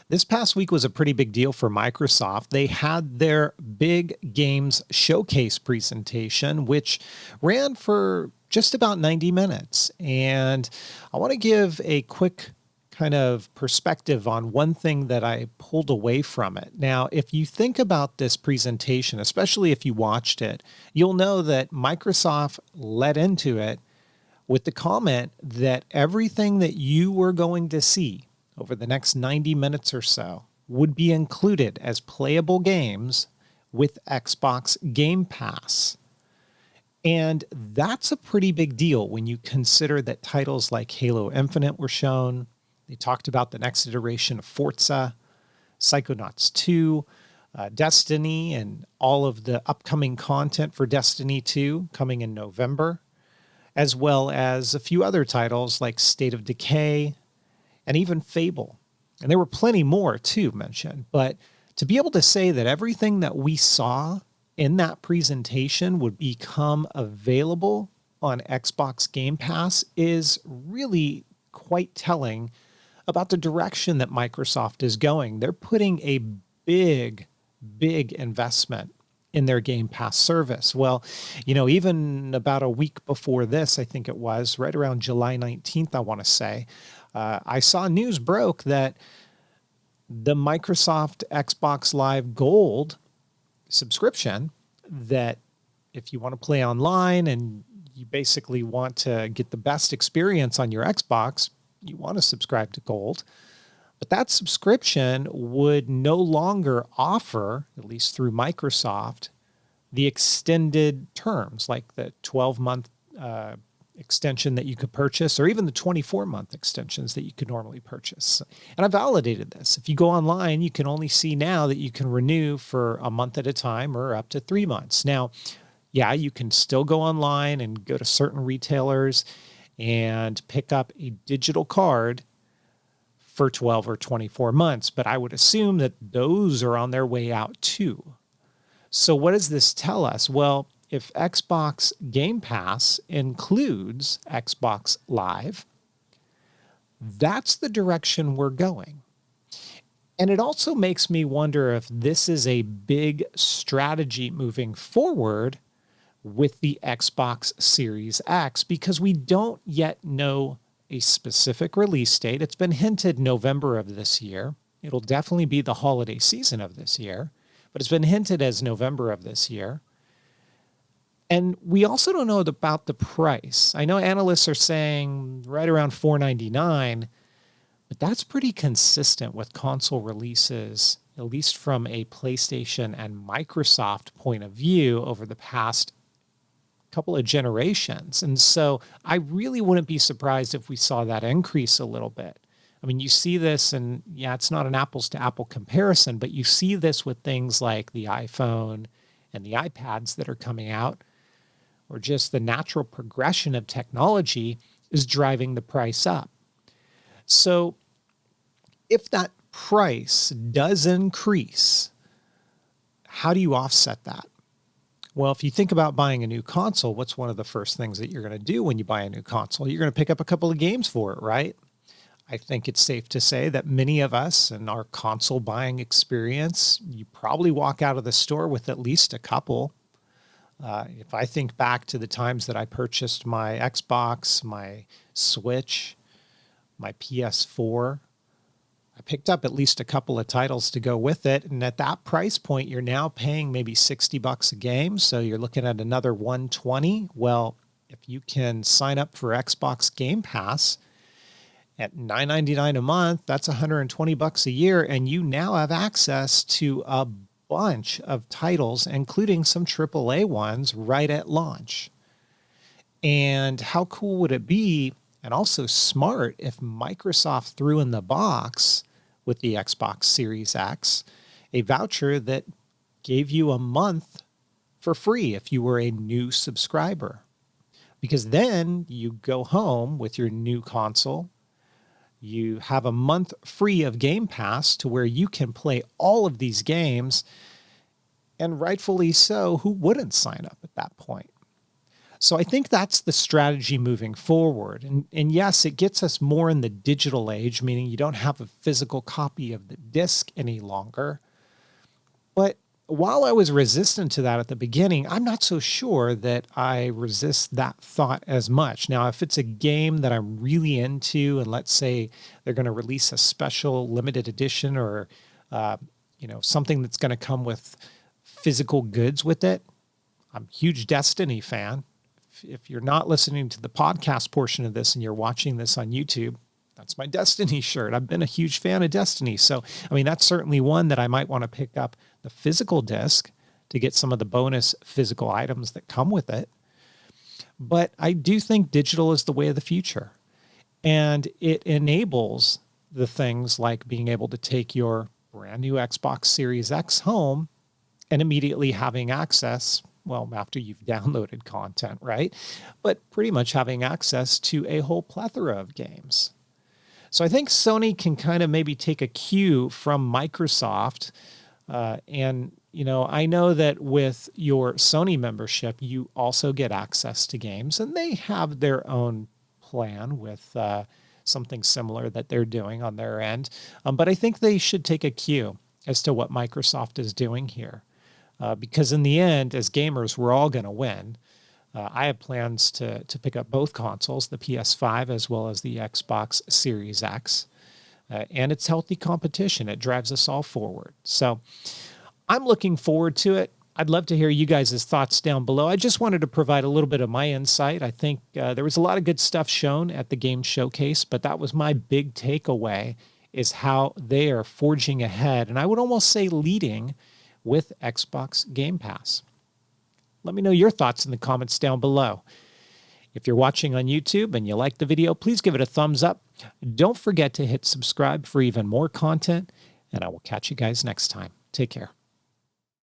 This past week was a pretty big deal for Microsoft. They had their big games showcase presentation, which ran for just about 90 minutes. And I want to give a quick kind of perspective on one thing that I pulled away from it. Now, if you think about this presentation, especially if you watched it, you'll know that Microsoft led into it with the comment that everything that you were going to see over the next 90 minutes or so would be included as playable games with Xbox Game Pass. And that's a pretty big deal when you consider that titles like Halo Infinite were shown. They talked about the next iteration of Forza, Psychonauts 2, Destiny, and all of the upcoming content for Destiny 2 coming in November, as well as a few other titles like State of Decay and even Fable. And there were plenty more too mentioned, but to be able to say that everything that we saw in that presentation would become available on Xbox Game Pass is really quite telling about the direction that Microsoft is going. They're putting a big investment in their Game Pass service. Well, even about a week before this, I think it was, right around July 19th, I want to say, I saw news broke that the Microsoft Xbox Live Gold subscription, that if you want to play online and you basically want to get the best experience on your Xbox, you want to subscribe to Gold. But that subscription would no longer offer, at least through Microsoft, the extended terms like the 12-month extension that you could purchase, or even the 24-month extensions that you could normally purchase. And I validated this. If you go online, you can only see now that you can renew for a month at a time or up to 3 months. Now, yeah, you can still go online and go to certain retailers and pick up a digital card for 12 or 24 months, but I would assume that those are on their way out too. So what does this tell us? Well, if Xbox Game Pass includes Xbox Live, that's the direction we're going. And it also makes me wonder if this is a big strategy moving forward with the Xbox Series X, because we don't yet know a specific release date. It's been hinted November of this year. It'll definitely be the holiday season of this year, but it's been hinted as November of this year. And we also don't know about the price. I know analysts are saying right around $499, but that's pretty consistent with console releases, at least from a PlayStation and Microsoft point of view over the past couple of generations. And so I really wouldn't be surprised if we saw that increase a little bit. I mean, you see this, and yeah, it's not an apples to apple comparison, but you see this with things like the iPhone and the iPads that are coming out, or just the natural progression of technology is driving the price up. So if that price does increase, how do you offset that? Well, if you think about buying a new console, what's one of the first things that you're going to do when you buy a new console? You're going to pick up a couple of games for it, right? I think it's safe to say that many of us in our console buying experience, you probably walk out of the store with at least a couple. If I think back to the times that I purchased my Xbox, my Switch, my PS4, I picked up at least a couple of titles to go with it. And at that price point, you're now paying maybe $60 a game. So you're looking at another $120. Well, if you can sign up for Xbox Game Pass at $9.99 a month, that's $120 a year. And you now have access to a bunch of titles, including some AAA ones right at launch. And how cool would it be, and also smart, if Microsoft threw in the box with the Xbox Series X a voucher that gave you a month for free if you were a new subscriber? Because then you go home with your new console, you have a month free of Game Pass to where you can play all of these games, and rightfully so, who wouldn't sign up at that point? So I think that's the strategy moving forward. And yes, it gets us more in the digital age, meaning you don't have a physical copy of the disc any longer. But while I was resistant to that at the beginning, I'm not so sure that I resist that thought as much. Now, if it's a game that I'm really into, and let's say they're going to release a special limited edition or, something that's going to come with physical goods with it, I'm a huge Destiny fan. If you're not listening to the podcast portion of this and you're watching this on YouTube, that's my Destiny shirt. I've been a huge fan of Destiny. So, I mean, that's certainly one that I might want to pick up the physical disc to get some of the bonus physical items that come with it. But I do think digital is the way of the future. And it enables the things like being able to take your brand new Xbox Series X home and immediately having access, well, after you've downloaded content, right? But pretty much having access to a whole plethora of games. So I think Sony can kind of maybe take a cue from Microsoft. I know that with your Sony membership, you also get access to games, and they have their own plan with something similar that they're doing on their end. But I think they should take a cue as to what Microsoft is doing here. Because in the end, as gamers, we're all going to win. I have plans to pick up both consoles, the PS5 as well as the Xbox Series X. And it's healthy competition. It drives us all forward. So I'm looking forward to it. I'd love to hear you guys' thoughts down below. I just wanted to provide a little bit of my insight. I think there was a lot of good stuff shown at the game showcase, but that was my big takeaway, is how they are forging ahead, and I would almost say leading, with Xbox Game Pass. Let me know your thoughts in the comments down below. If you're watching on YouTube and you like the video, please give it a thumbs up. Don't forget to hit subscribe for even more content, and I will catch you guys next time. Take care.